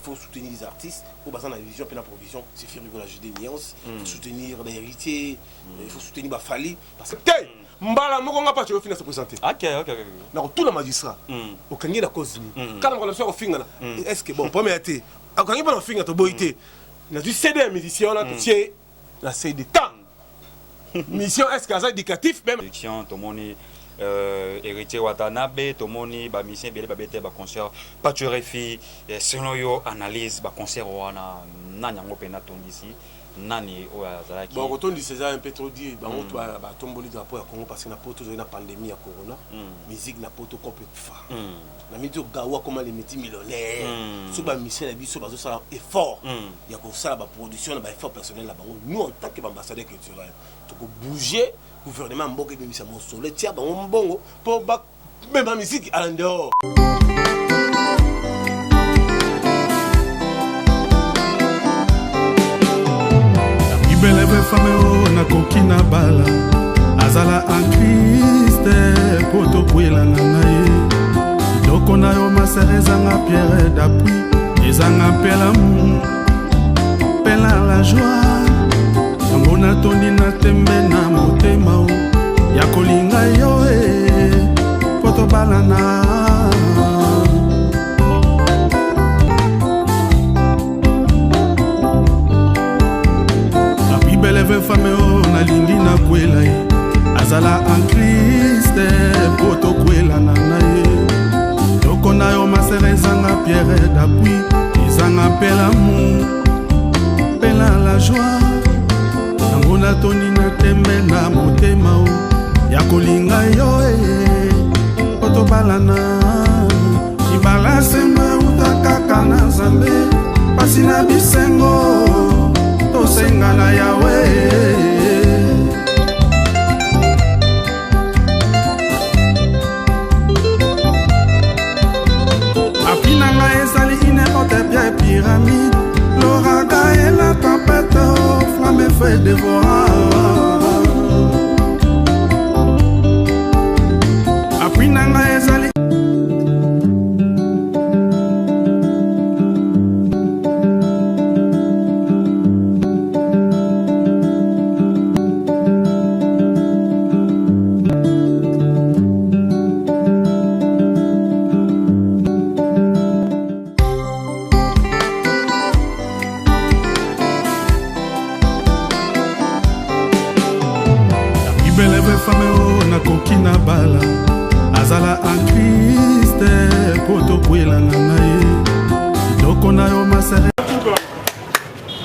faut soutenir les artistes. Pour baser dans la vision, puis la provision, c'est faire rigoler des nuances. Il faut soutenir les héritiers, il faut soutenir Bafali. Parce que, Mbala, moi, on n'a pas de finir se présenter. Ok. Non, tout le magistrat, au Kanye la cause. Quand on a fait au finger, est-ce que, bon, première été, quand on a fait au boité, on a dû céder à la médiation, on a tué la série de temps. Mission est-ce qu'elle est éducative même. Tout le monde héritier Watanabe, tout le monde ba mission belle ba bete ba concert paturefi selon yo analyse ba concert wana nani yango pena tondisi nani o azalaki. Bon quand on dit c'est un peu trop dit ba on ba tomboli drapeau ya Congo parce que na poto na pandémie ya corona musique na poto complète fa. Na mito gawa comme les multimillionnaires sur ba mission na biso bazo ça effort ya ko ça ba production na ba effort personnel là nous en tant qu'ambassadeur culturel to ko bouger gouvernement mboka de mission solo tia ba mbongo pour ba même la musique à l'endehors. Ibelebe fameo na kokina bala azala en Christ poto kwela na ngai doko na yo masereza nga pierre d'appui ezanga pela mu pela la joie ngona tondi na tembe na motema o ya kolinga yo poto balana Beleve fameo na lingi na kwela azala en Christ poto kwela na nae doko na yo maserezanga pierre d'appui ezanga pela mu pela la joie ngona toni na tembe na motema o ya kolinga yo poto balana ibala semba utakaka na Nzambe pasi na bisengo Sengana Yahweh Apinanga ezali inepote bia pyramide l'oraga et la tempête flamme fait dévorer Apinanga ezali fameo na kokina bala azala en Christ poto kwela na nae doko na yo masere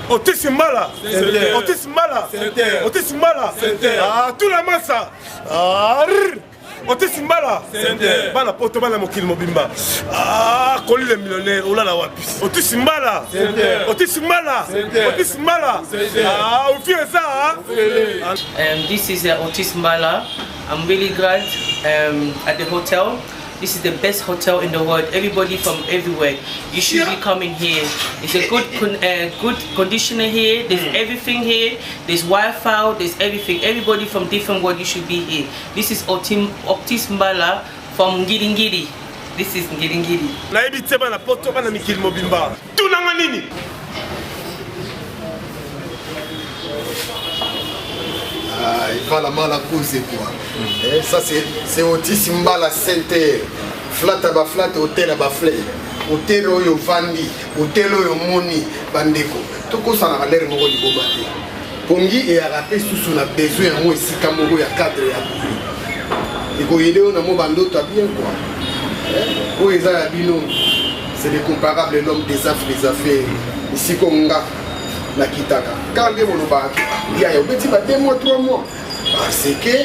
Otis Mbala tout la massa Otis Mbala bana poto bana mokili mobimba koli le millionnaire olala wapi Otis Mbala This is Otis Mbala. I'm really glad at the hotel. This is the best hotel in the world. Everybody from everywhere, you should be coming here. It's a good conditioner here. There's everything here. There's Wi-Fi. There's everything. Everybody from different world, you should be here. This is Otis Mbala from Ngiri. This is Ngiri. Na ebi teba na poto bana mikili mobimba. Tunanga nini? Il va la mal à cause quoi. Ça c'est Otis Mbala Center. Flat à flat, hôtel à flat. Hôtel oyo vandi, hôtel oyo moni bandeko. Toko ça na l'air moko di bomate. Pongi et arape sous na besoin en ici kamoko ya cadre ya. Et ko yede on a mo bando ta bien quoi. O eza ya bino. C'est le comparable l'homme des affaires. Ici konga na kitaka. Quand on va il y a petit ba 2 mois 3 mois parce que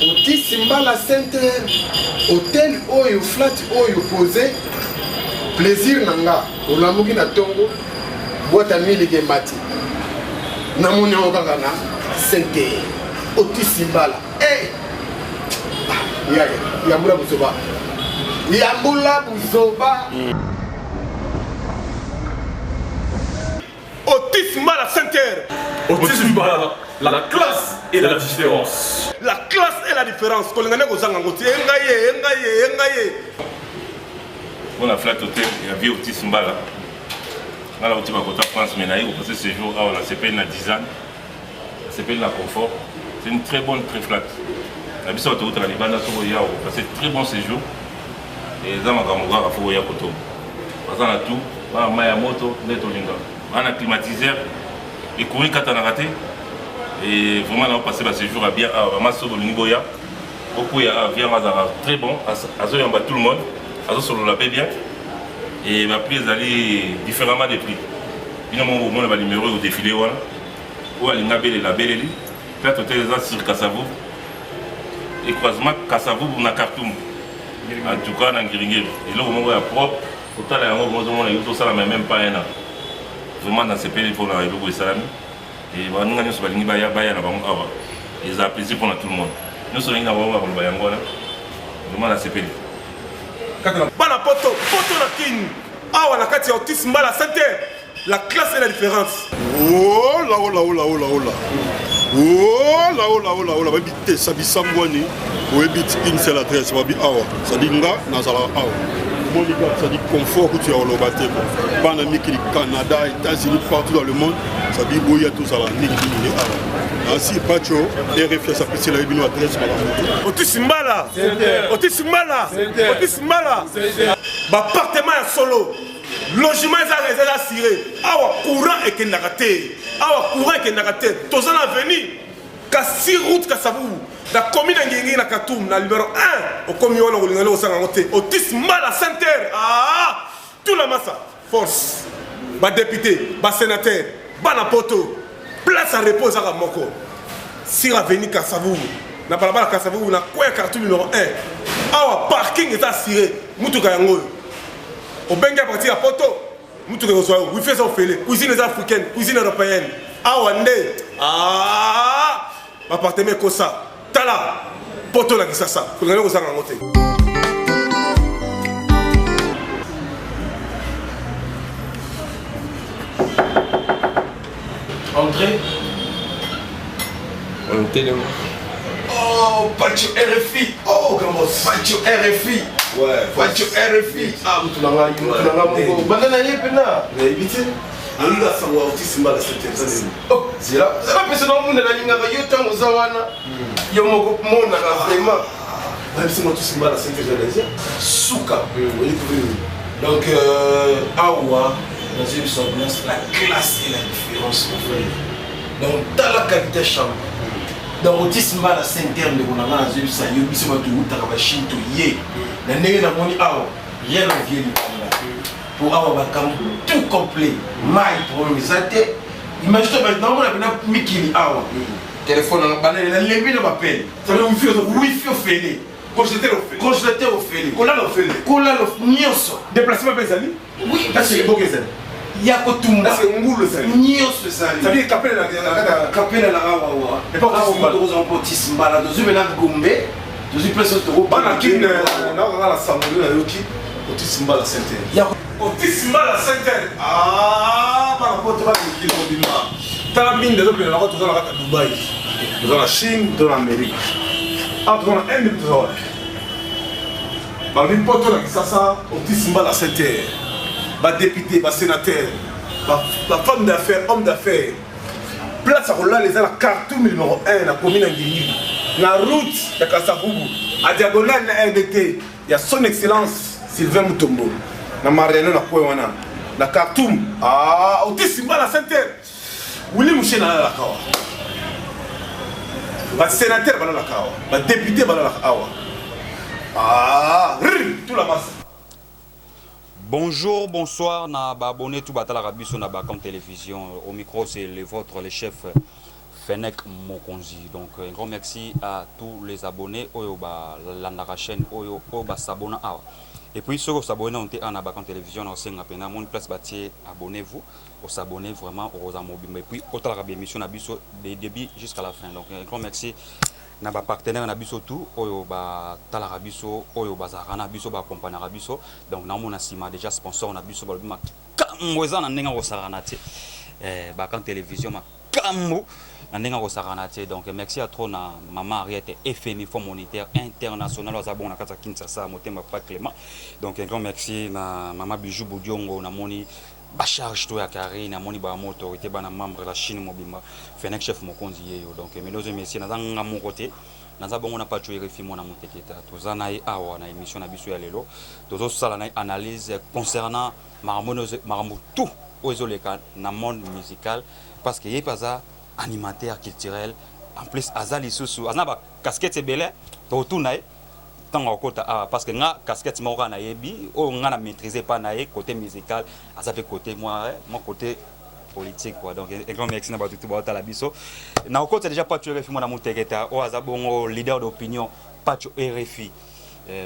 Otis Mbala Center hôtel oyo flat oyo posé plaisir nanga olamuki na tongo boîte à mille mati na moni okanga na center Otis Mbala ya mbula buzoba Otis Mbala Center. Otis Mbala, la classe et la différence. La classe et la différence. Pour la flat hôtel, il y avait Otis Mbala. Là, où tu vas côté France, mais on passe ce jour, on a CPL na 10 ans, CPL na confort. C'est une très bonne, très flatte. La bise autoroute à la Libana, on passe très bon séjour. Et les hommes à Kamoura, il faut y aller à Koto. Parce qu'on a tout, on a Maya Moto, on a climatiseur, et courir quand on a raté. Et vraiment, on a passé le séjour à bien, à Masso de Niboya. Beaucoup de bien, très bon, à tout le monde, à sur la paix bien. Et ma prix est allée différemment des prix. Il y a un moment où on a numéro au défilé, où on a la belle, peut-être sur Kassavou. Et croisement Kassavou pour la Khartoum. En tout cas, dans Giringiri. Et là, au moment où il y a propre, autant il y a un moment où il y a même pas un an. Vraiment, dans ces pays, il faut arriver au Salami. Et nous avons dit que nous avons ils ont plaisir pour tout le monde. Nous sommes là pour le Bayangola. Vraiment, dans ces pays. Bana poto na kin. Ah, on a kati autisme la santé. La classe est la différence. Oh là oh là oh là oh là oh là. Oh là oh là oh là oh là. Baby te sabi sambwani. Ou ebit une seule adresse babi awa. Ça dit nga nazala awa. Mon gars, ça dit confort que tu as au Lobaté. Bana miki Canada, États-Unis, partout dans le monde. Ça dit boya tout ça là niki ni awa. Ainsi Pacho RFI ça peut la une adresse madame. Autisme là. Autisme là. Autisme là. Ba appartement ya solo. Logement est assuré. Awa courant et kenakate. Awa courant et kenakate. Tozana avenue. Kasi route Kassavou. La commune de na Katoum, na numéro 1, au commun au Sangote. Autisme la Sainte. Ah, tout la masse. Force. Ba député, ba sénateur, ba na poto. Place à repos à Moko. Si la avenue Kassavou, na balabala Kassavou, na quoi Khartoum numéro 1. Awa parking est assuré. Mutuka yango. Au Benga parti à poto. Mutuka yango. Oui fait ça au félé. Cuisine africaine, cuisine européenne. Awa ndé. Ah, appartement Kosa. Tala, poto la kisasa. Pour gagner aux Angote. Entrez. On télé. Oh, Pacho RFI. Oh, comment Pacho RFI. Ouais, Pacho RFI. Ah, tu l'as dit. Banana yepena. Mais vite. On a ça wa autisme la septième. Oh, c'est là. Ça va passer dans le monde de la ligne avec yo tango zawana. Yo moko mona na vraiment. Même si autisme la septième déjà. Souka. Donc awa dans une semblance la classe et la différence. Donc dans la qualité chambre. Dans autisme la cinquième de on a dans une salle yo biso to utaka ba shinto ye. Na ndenge na moni awa rien na vie pour avoir tout complet. Maï pour l'organisateur. Imagine-toi maintenant, on a bien Mikili Awa. Téléphone, on a bien levé le appel. Ça veut dire wifi au félé. Congélateur au félé. Cola au félé. Cola au nyonso. Déplacement Bezali. Oui, parce que c'est beau que ça. Yakotumba. C'est un goût le sel. Nyonso ça. Ça veut dire capel la Awa. Et pas aussi un potisme malade. Dans une Gombe. Dans une place de Bana kin na la samolu na yoki. Autisme la santé. Autisme la santé. Ah, par rapport à ce qu'il dit là. T'as mine de l'autre, on va à Dubaï, dans la Chine, dans l'Amérique. Ah, tu as un de toi. Bah, n'importe qui ça, autisme la santé. Bah, député, bah, sénateur, bah, femme d'affaires, homme d'affaires. Place à Roland, les gens, la Khartoum numéro 1, la commune d'Ingili. La route de Kassavou, à diagonale de RDT, il y a son excellence Sylvain Mutombo. Na Mariano na Kouéwana. La Khartoum. Ah, autisme la santé. Willy Mouché na la kawa. Le sénateur va la kawa. Le député va la kawa. Ah, tout la masse. Bonjour, bonsoir, na abonné tout batala rabiso na ba compte télévision. Au micro c'est le vôtre, le chef Fenek Mokonzi. Donc un grand merci à tous les abonnés oyo ba la chaîne oyo ba s'abonner à. Et puis ceux qui s'abonnent on est en abonné télévision on sait ngapena mon place bâtie abonnez-vous pour s'abonner vraiment aux mobile et puis autant la émission na biso des début jusqu'à la fin. Donc un grand merci na ba partenaire na biso tout oyo ba tala rabiso oyo bazara na biso ba compagnie rabiso. Donc na mona sima déjà sponsor na biso ba ma kamweza na ndenga ko sarana te ba kan télévision ma kambo donc merci à trop na maman Ariette FMI Fonds monétaire international aux abonnés à Kinshasa Motema pas Clément. Donc un grand merci na maman Bijou Boudiongo na moni bacharge to ya carré na moni ba autorité bana membre la Chine mobimba Fennec chef mokonzi yeyo donc mesdames et messieurs nazanga mon côté naza bongo na pas tuer refi mona moteketa tozana e awa na émission na biso ya lelo tozo sala na analyse concernant marambo tout ozoleka na monde musical parce que yé pas animateur culturel en plus azali susu azana ba casquette belé to tunae tant kota parce que nga casquette moko na yebi o nga na maîtriser pas na côté musical ça fait côté moi mon côté politique quoi donc un grand merci na ba tout ba la biso na côté déjà pas tu RFI mon amour teketa o azabongo leader d'opinion pas tu RFI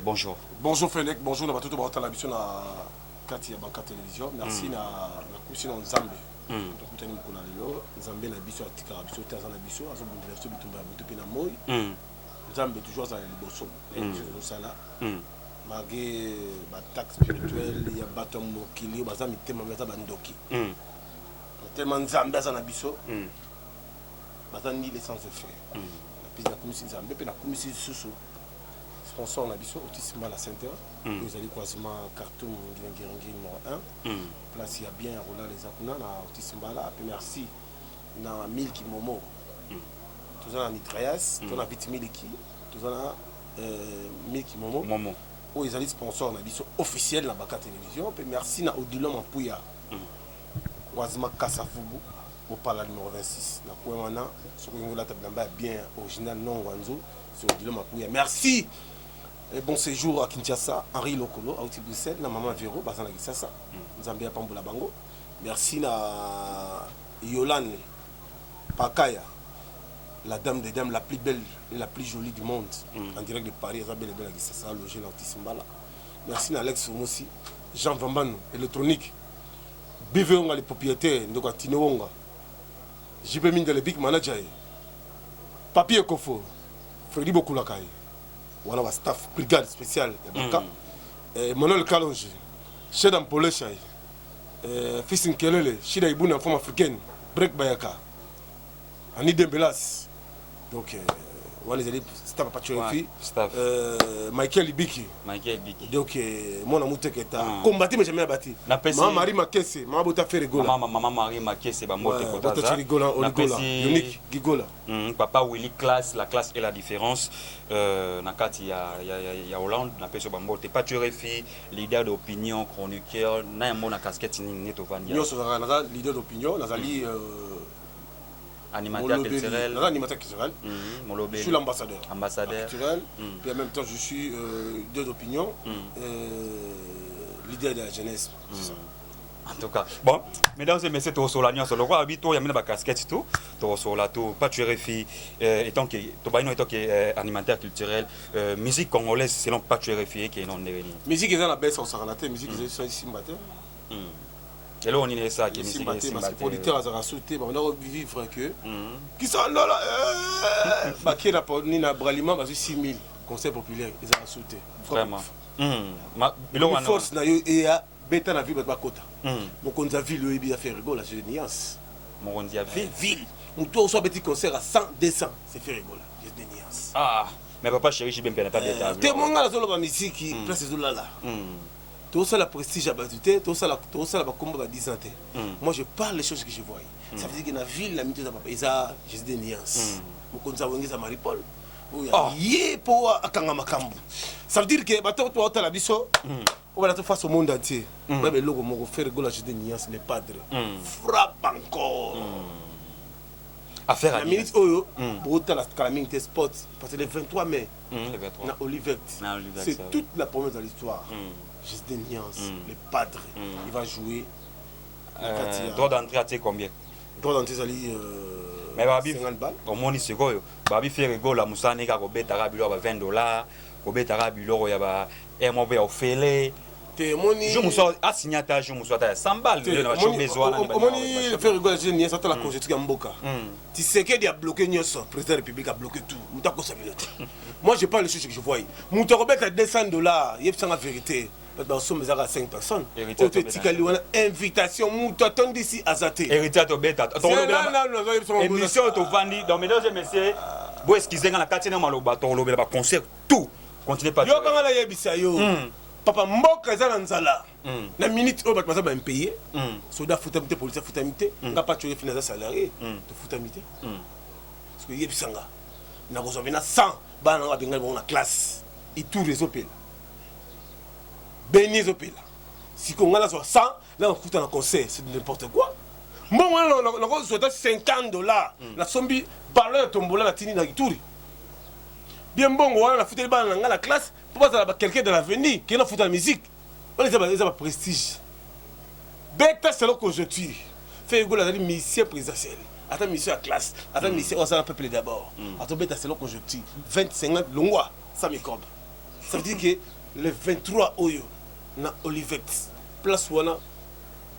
bonjour Fennec bonjour na ba tout ba la biso na kati ya banka télévision merci na kusina nzambe to kutani mkola lelo nzambe na biso atika biso taza na biso azo bundela biso bitumba ya butu pe na moi Nzambe toujours à liboso sala malgré ba taxe spirituelle ya bato mokili baza mitema meza bandoki tellement Nzambe za na biso baza ni l'essence de faire la pisa komisi Nzambe pe na komisi susu sponsor na biso Otis Mbala Center nous allons croisement Khartoum Ngiringi numéro 1 place ya bien Roland les Akuna na Otis Mbala pe merci na Milki Momo tous en mitrailleuse, tous en vitimiliki, tous en Milki Momo. où ils allaient sponsor na biso officiel na Baka Télévision. Puis merci na Odilon Mapouya. Croisement Kassafubu au Pala numéro 26. Na Kouemana, ce que vous l'avez bien original non Wanzo, c'est Odilon Mapouya. Merci. Et bon séjour à Kinshasa, Henri Lokolo, à Outi Bruxelles, na Maman Véro, Bazana Gisasa, Zambia Pamboula Bango. Merci na Yolande Pakaya, la dame des dames la plus belle et la plus jolie du monde, en direct de Paris, Isabelle Bella Gisasa, logé dans Tissimbala. Merci à Alex Foumossi, Jean Vamban, électronique, BVonga, les propriétaires, Ndoka Tinowonga, JP Minde, le big manager, Papier Kofo, Freddy Bokulakai, voilà, staff, brigade spéciale, Manuel Kalonji, Shedam Poleshai, Fils Nkelele, Shida Ibouna, femme africaine, Break Bayaka, Annie Dembelas, donc voilà les élèves, staff Pachofi, Michael Ibiki, donc mon amour qui est combattu mais jamais abattu. Maman Marie Makesse, Maman Bota fait rigoler. Maman Marie Makesse, bah moi Bota rigoler, unique Gigola. Papa Willy classe, la classe est la différence. Nakati ya Hollande, na peso bambo te pas tu refi leader d'opinion, chroniqueur, na mon na casquette ni neto vandia. Yo sera leader d'opinion, nazali animateur culturel. Animateur culturel. Je suis l'ambassadeur. Ambassadeur. Culturel. Puis en même temps, je suis leader d'opinion, leader de la jeunesse. En tout cas, bon, mesdames et messieurs, tu as la nuance, le roi habite, il y a une casquette, tu as la tour, pas tu refi, étant que tu es animateur culturel, musique congolaise, selon pas tu refi, qui est non néréni. Musique est dans la baisse, on s'en relaté, musique est ici matin. Et là, on est ça qui est ici matin. Parce que les producteurs ont sauté, on a vivre que. Qui sont là, qui est là, Bralima, parce que 6 000 conseils populaires, ils ont sauté. Vraiment. Il force, et bêta na ville bakota donc on a vu le il a fait rigoler la nuance mon on dit à ville on doit soit petit concert à 100 200 c'est fait rigoler juste des nuances mais papa chéri j'ai bien pas bêta t'es mon gars sur la musique qui place là là tout ça la prestige à batute tout ça la combat à 10 ans moi je parle les choses que je vois ça veut dire que la ville la mythe papa ça juste des nuances mon on a wengeza Marie-Paul ça veut dire que bateau toi la biso on va la face au monde entier mais le logo mon faire rigoler de nuances les padres frappe encore affaire la minute oyo pour la calamité sport parce que le 23 mai na Olivet c'est toute la promesse de l'histoire juste des nuances les padres il va jouer droit d'entrée à combien droit d'entrée ali mais babi au moni sikoyo babi fait rigola musane ka ko betara bilo ba $20 ko betara bilo ya ba MOB ofele te moni je muso a signata je muso ta 100 balles na cho besoin na moni le fait rigoler je nie ça la conjoncture ya mboka tu sais que il a bloqué nyoso président de la République a bloqué tout mutako sa bilote moi je parle les choses que je vois mutako beta $200 yep ça la vérité. Nous sommes à 5 personnes. Invitation, nous t'attendons d'ici à Zate. Héritier de bêta. Émission au Vandi. Donc, mesdames et messieurs, vous excusez dans la quartier de Maloba, tu as concert tout. Continuez pas. Yo, comment la yebisa yo? papa mboka eza na nzala na minute oyo bato baza baimpayé soda afutami te polisi afutami te nga patchori fini aza salarié tofutami te parce que yebisanga nakozwa mpena 100 bana nango babengali bango na classe itour ezopela beni ezopela siko nga nazwa 100 na nakuta na concert c'est n'importe quoi mbongo wana nakozwa ta $50 nasombi balo ya tombola na tini na ituri bien mbongo wana nafuteli bana na nga na classe mpo bazala quelqu'un de l'avenir qui na futa la musique wana eza baprestige beta selo conjoncture fe egola azali musicien présidentiel ata musicien ya classe ata musicien oyo asala peuple d'abord atobeta selo conjoncture 20-50 longwa ça microbe ça veut dire que le 23 oyo na Olivet place wana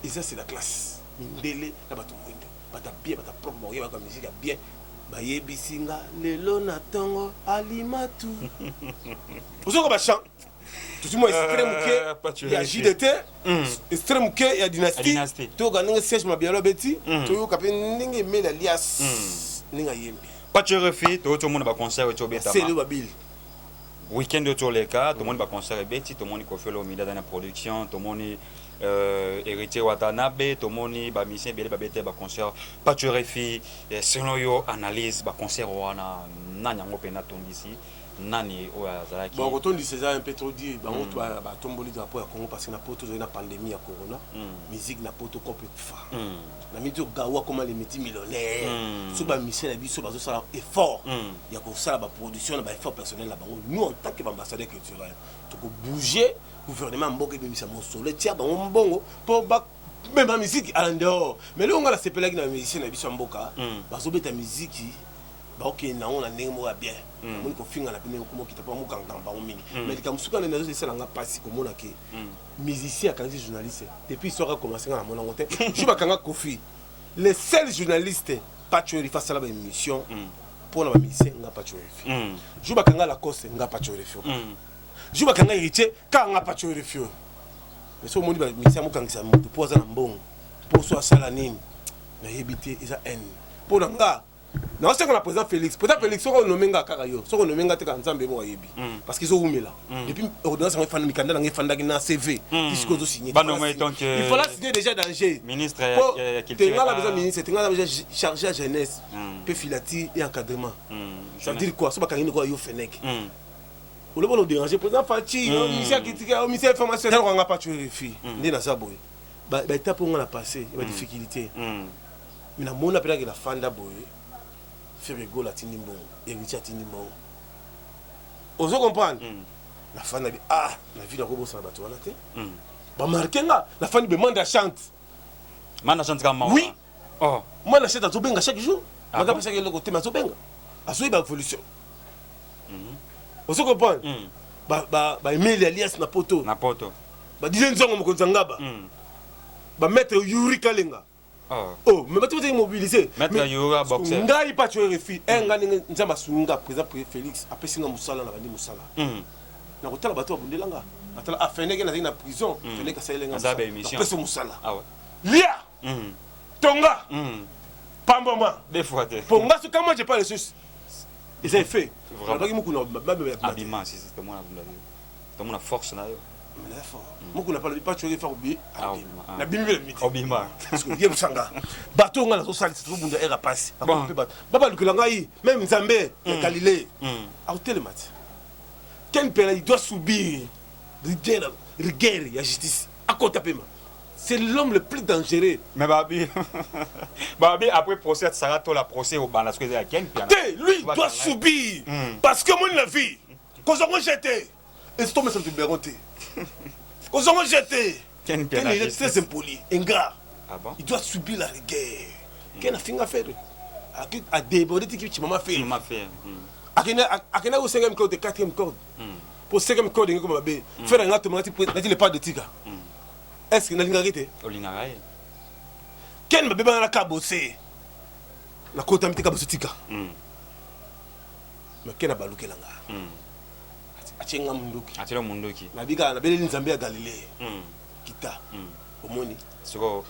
eza c'est la classe mindele na bato mwindo bata bien bata propre moye baka musique ya bien bayebisinga lelo na ntongo alimatu ozoko bachan tozimo extrême ke ya JDT extrême ke ya dynastie toyoka ndenge Serge Mabialo abeti toyoka mpe ndenge emeli alias ndenge ayembi Patcherefi tozomona baconcert etobetama sele babili weekend otoleka tomoni baconcert ebeti tomoni kofelo omida na production tomoni héritier Watanabe tomoni bamisien ebele babete baconcert Patcherefi selon yo analyse baconcert wana nani yango mpe natondisi nani oyo azalaki bon kotondisa eza un peu trop dire bango batomboli drapeau ya Congo parce que na poto tozali na pandémie ya corona musique na poto kope kufa na miti ogawa koma les métiers millionnaires so bamisien na biso bazosala effort ya kosala baproduction na baeffort personnel na bango nous en tant que ambassadeur culturel tokobouger gouvernement mboka ebimisa mosolo etia bango mbongo mpo même musique à l'endehors mais lelo nga na sepelaki na musicien na biso ya mboka bazobeta musique baokende nango na ndenge moko ya bien moni kofinga na pene komokita mpo mokanganga bango mingi mais likambo suka nde nazoesalanga mpasi komona ke musicien akanisi journaliste depuis histoire akomanse nga na monango te ju bakanga kofi le seul journaliste Patcherefi asala baémission mpona bamusicien nga Patcherefi ju bakanga Lacoste nga Patcherefi ju bakanga héritier kaka nga Patcherefi mais so omoni bamusicien mokangisa moto mpo aza na mbongo mpo so asala nini nayebi te eza haine mpo na nga na osenga na président Félix soko nomenga kaka yo soko nomenga te ka nzambe mo ayebi parce qu'ils ont oumela depuis ordonnance ngefanda mikanda na ngefanda na CV puisque ozo signer il faut la signer déjà danger ministre ya culture tenga la besoin ministre tenga la besoin chargé à jeunesse pe filati et encadrement ça veut dire quoi so bakangini quoi yo Fenec on le bon déranger président Fachi ministère critique ministère information ça nga Patcherefi ndi na saboy ba étape on a passé ba difficulté mais na mona pela que la fanda boy Ferrego la tindi mbongo héritier tindi mbongo ozo comprendre la fanda bi la vie na kobosa bato wana te ba marquer nga la fanda be manda chante comme oui moi la chante azobenga chaque jour manga pesa ke loko te ma azobenga azoyi ba évolution ozo comprendre ba Emile alias na poto ba dizaine nzongo mokonza ngaba ba maître Yuri Kalenga mais tu vas mobiliser. Maître Yoga boxer. Ngai Patcherefi, nga nzamba sunga président Félix après singa musala na bandi musala. Na kotala bato abundelanga. Atala afeneke na prison, feneke sayelenga. Azabe émission. Après musala. Ah ouais. Lia. Tonga. Pamboma. Des fois. Ponga ce comment j'ai pas les choses. Et ça est fait. Vraiment. Abima si c'est moi la force na yo. Moko na parle pas Patcherefi obi na bimbi le miti obima parce que yem sanga bato nga na so salisa to bunda era passe baba lukela ngai même Nzambe ya Galilée a hôtel mat quel père il doit subir rigueur ya justice à côté paiement c'est l'homme le plus dangereux mais babi après procès ça sera la procès au bana ce que il y a quel père lui doit subir parce que moi la vie quand on jeté et c'est toi ça te béronté quand on jeté il est très impoli, ingrat. Ah bon? Il doit subir la rigueur. Qu'est-ce qu'il a fait? À déborder, tu m'as fait. À au 5e corde, 4e corde. Pour 5e corde, il y a faire un acte, il n'y a pas de tigre. Est-ce qu'il y a une arrêté? Quel bébé a cabossé? La côte a mis cabossé tigre. Mais quel a balouké là? Achenga munduki. Na biga na bele Nzambe ya Galilée. Kita. Omoni. Soko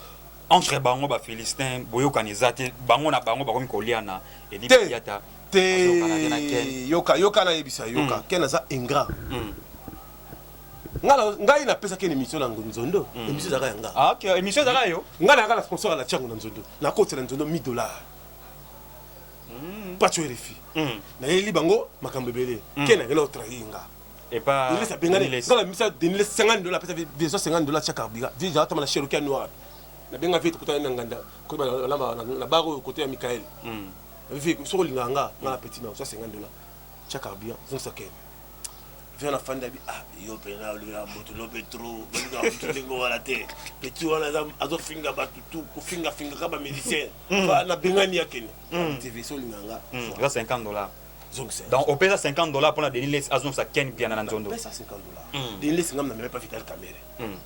entre bango ba Philistin boyokanisa te bango na bango bakomi koliana edi yata te yoka na yebisa yoka kena za ingrat. ngai napesaki émission na nzondo émission ezaka yanga ah ok émission ezaka yo ngai nayaka na sponsor ya tiango na nzondo nakotela nzondo $1000 pacho RFI nayeli bango makambo ebele ke nangela otrahi nga epa bengani ngala misa denile $50 pesa $250 chaque carburant déjà atamana chez le noir na benga vite kutana na nganda ko na baro côté ya Michael vi so linganga ngala petit na $50 chaque carburant donc ça ken viens na fanda bi yo pena lu ya moto lo petro nga futulingo wala te petit wala azo finga batutu ko finga kaba musicien na bengani yakene TV so linganga ça $50 donc on paye ça $50 pour la déniler azon ça ken bien na nzondo paye ça $50 déniler ngam na même pas vital caméra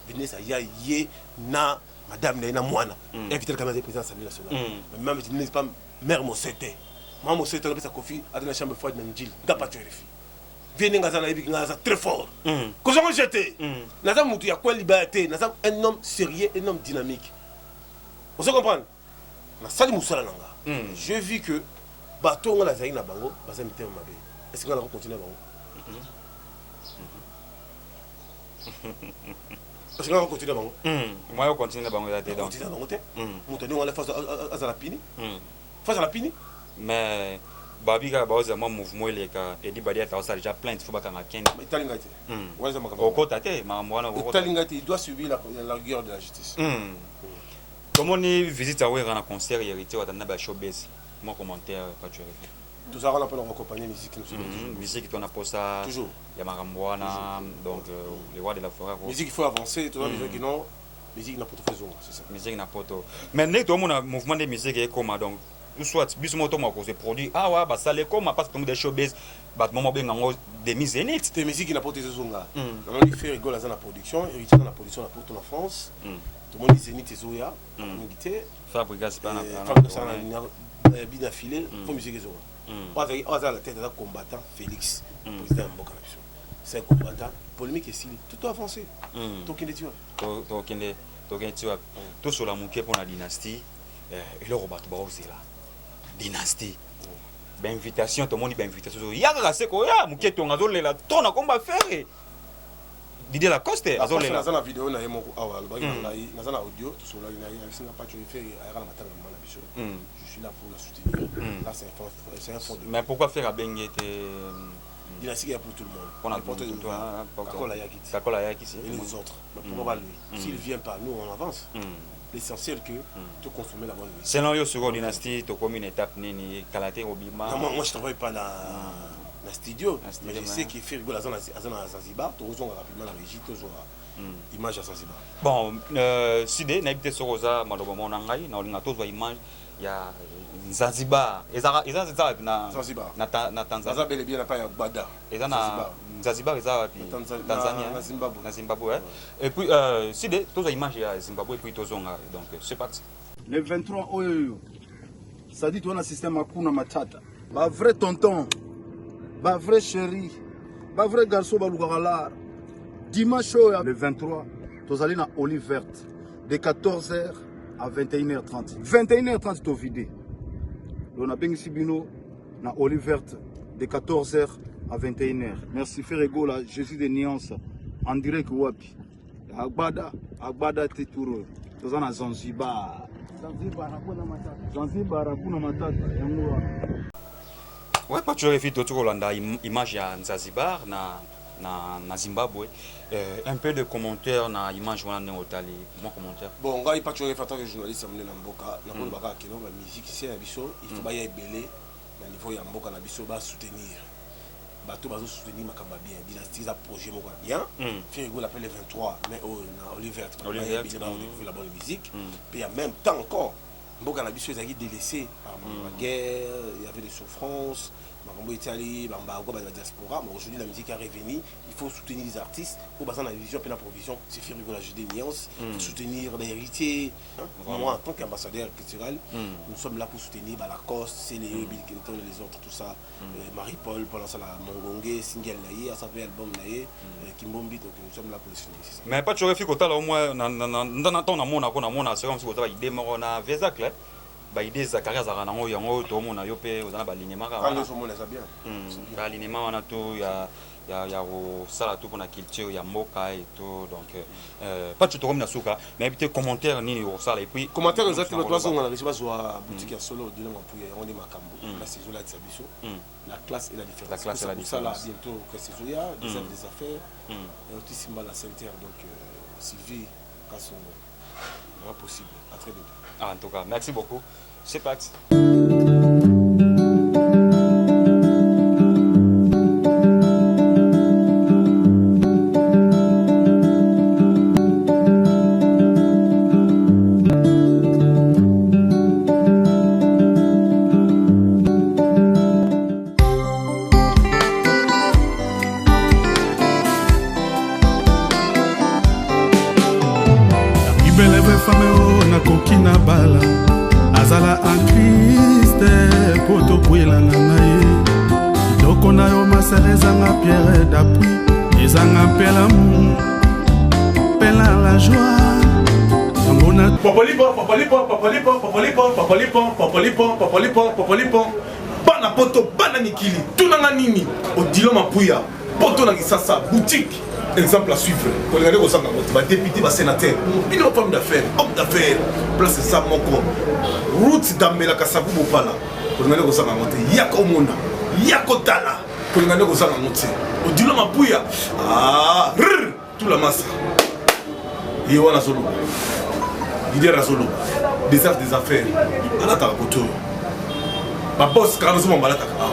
déniler ça ya ye na madame na mwana et vital caméra de président Assemblée nationale même déniler pas mère Mosete maman Mosete on sa Kofi à la chambre froide na Njili nga pas vérifier viens ngazana ebi ngaza très fort ko zongo jeté naza mutu ya kwa liberté naza un homme sérieux un homme dynamique vous comprenez na sali musala nanga j'ai vu que bato ngala zai na bango baza mitema mabe est-ce que ngala continuer bango est-ce que ngala continuer bango moi yo continuer bango ya te donc continuer bango te mutu ni ngala face à la pini mais Babiga baoza mo mouvement eleka edi badia ta osa déjà plainte faut bakanga ken italingati waza makamba okota te mamwana okota italingati il doit subir la rigueur de la justice comment ni visite à na concert héritier watana ba showbiz mon commentaire pas tu réfléchis tout ça on peut accompagner musique musique tu on a posa toujours ya makamboana donc les rois de la forêt musique il faut avancer tout ça que non musique na poto faisons c'est ça musique na poto mais né tout mon mouvement de musique est comme donc soit bismo to mako se produit wa ba sale comme parce que des showbiz ba moment benga ngo des mises zénith des musiques na poto zonga on lui fait rigoler dans la production héritier dans la production la poto en France tout le monde dit zénith zoya ngité Fabrigas pas na bien affilé pour musique zoya on a la tête de combattant Félix président Mboka Nabiso c'est un combattant polémique et style tout avancé to kende tu vois tout sur la mouké pour la dynastie et le robat ba osela dynastie ben invitation tout le monde ben invitation ya ka se ko ya muketo ngazo lela tona komba faire Didier Lacoste azo lela na vidéo na yemo awa ba na audio tout sur la na singa pas tu faire ara matanga na biso je suis là pour la soutenir là c'est un fond mais pourquoi faire à Bengete dynastie pour tout le monde on a porté toi Kakola Yakiti et les autres mais pourquoi pas lui s'il vient pas nous on avance l'essentiel que tu consommes la bonne musique. Selon yo sur dynastie, tu comme une étape nini Kalaté Obima. Moi je travaille pas dans le studio, mais je sais qu'il fait rigoler à Zanzibar, tu rejoins rapidement la régie, toujours image à Zanzibar. Bon, Sidé, n'habite sur Rosa, malheureusement nangai, na olinga tous image ya Zanzibar. Ezara na Zanzibar. Na Tanzanie. Zanzibar bel et bien na pas ya Bada. Ezana Zanzibar ezara puis Tanzanie na Zimbabwe. Et puis Sidé, tous image ya Zimbabwe puis tozonga donc c'est parti. Le 23 oyo. Ça dit on a système akuna matata. Ba vrai tonton. Ba vrai chéri. Ba vrai garçon ba lugala. Dimanche le 23, tozali na Olive Verte de 14h à 21h30. 21h30 to vidé. On a bien ici bino na Olive Verte de 14h à 21h. Merci Ferrego là, Jésus de Nuance en direct wapi. Agbada Teturo. Tozana Zanzibar. Zanzibar hakuna matata. Ouais, pas tu réfléchis tout Rolanda image ya Zanzibar na Zimbabwe. Un peu de commentaires na image wana ne otali mon commentaire. Bon, ngai pas tu réfléchis que journaliste amene na mboka na ko baka kino ba musique c'est na biso, il faut ba ya belé na niveau ya mboka na biso ba soutenir. Bato bazo soutenir makamba bien, dynastie za projet moko bien. Ferrigo l'appelle le 23 mais na Oliver la bonne musique. Puis en même temps encore mboka na biso ezaki délaissé par la guerre, il y avait des souffrances. Makambo Italie, Bamba, la diaspora, mais aujourd'hui la musique est revenue, il faut soutenir les artistes, pour baser la vision et la provision, c'est faire la jeu des nuances, soutenir les héritiers. Moi, en tant qu'ambassadeur culturel, nous sommes là pour soutenir Lacoste, Céléo, Bill Clinton et les autres, tout ça. Marie-Paul, pendant ça, la Mongongé, Single Naye, ça fait album Naye, Kimbombi, donc nous sommes là pour le soutenir. Mais pas tu aurais fait que tu as au moins, dans ton amour, c'est comme si tu avais idée, mais on a Vézac, ba idée za carrière za rango yango to mona yo pe ozana ba alignement ka wana so mona ça bien ba alignement wana to ya ya sala tout pour la culture ya moka et tout donc pas tout comme na suka mais peut-être commentaire ni au sala et puis commentaire exactement toi on a reçu sur boutique ya solo de pour on est makambo la saison là de Sabiso la classe et la différence la classe et la différence ça là bientôt que saison il y a des affaires et aussi Simba la Sainte-Terre donc Sylvie quand son possible à très bientôt. En tout cas merci beaucoup c'est parti. Kokina bala azala en Christ poto kwela na ye doko na yo masereza nga pierre d'appui ezanga pela mu pela la joie ngona popolipo bana poto bana mikili tunanga nini odilo mapuya poto na kisasa boutique. Exemple à suivre. Quand on regarde aux députés, aux sénateurs, une femme d'affaires, homme d'affaires, place ça mon corps. Route d'Ambela Kassabou Bopala. Quand on regarde aux amantes, Yako Mona, Yako Tala. Quand on regarde aux amantes, au Dilo Mapouya, tout la masse. Et on a solo. Leader à solo. Des arts des affaires. Alata Rapoto. Ma boss, quand on a Malata Kawa.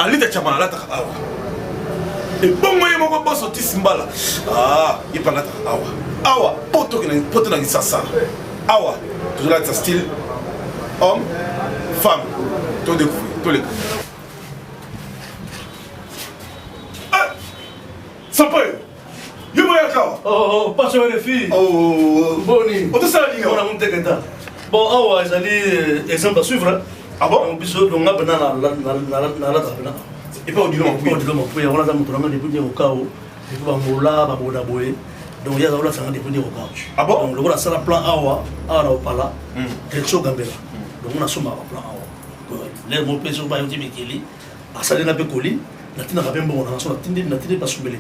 Alita Chamana Alata Kawa. Et bon moyen mon boss Otis Mbala il parle awa poto na kisasa awa toujours là style homme femme tout découvrir tous les Sapa yo moya ka pas sur les filles boni on te sala ligne on a monté kenta bon awa ezali exemple à suivre bon biso donga bana na la et pas au Dilo Mapuya on a montré depuis au chaos et puis bamola baboda boye donc il y a là ça depuis au chaos bon le voilà ça la plan awa au pala direction Gambela donc on a somma plan awa les mots peso ba yoti mikili asali na pekoli na tina ka bembo na so na tindi pas soubele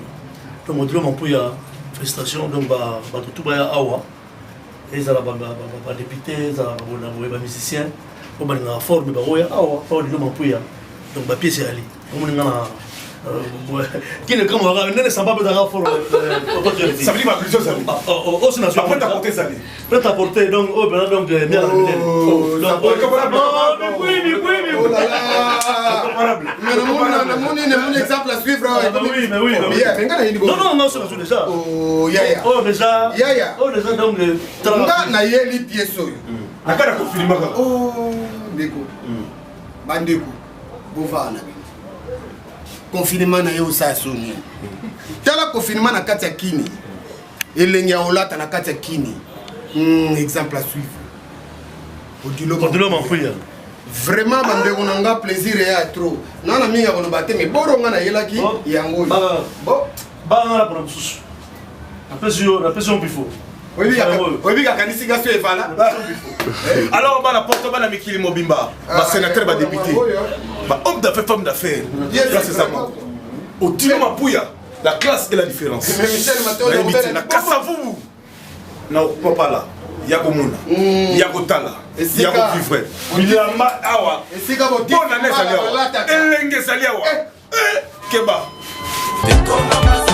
donc au Dilo Mapuya félicitations donc ba tout ba awa et ça la ba député ça baboda boye ba musicien on ba na forme ba oya awa au Dilo Mapuya donc ba pièce ali on a qui ne comme on ne sait pas d'avoir fort ça veut dire que ça oh c'est national prêt à porter ça prêt à porter donc oh ben donc bien mon exemple à suivre oui non c'est déjà oh yaya déjà donc na yeli pièce akana ko filima ka oh ndeko bandeko bovana confinement na yo sa soni tala confinement na kati ya kini elenge olata na kati ya kini exemple à suivre Odilo Mapuya vraiment bandeko na nga plaisir ya trop nana minga kono bate me boronga na yelaki yango bon na pour susu après bifo oui kanisi gaso evala alors ba la porte ba la mikili mobimba ba sénateur ba député ba homme d'affaires femme d'affaires là c'est ça au Dilo Mapuya la classe et la différence la Kassavou na popala yako mona yako tala yako vivre bilamba awa esika bo bona nesa leo elenge saliawa keba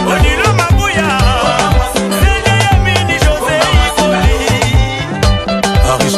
Odilo Mapuya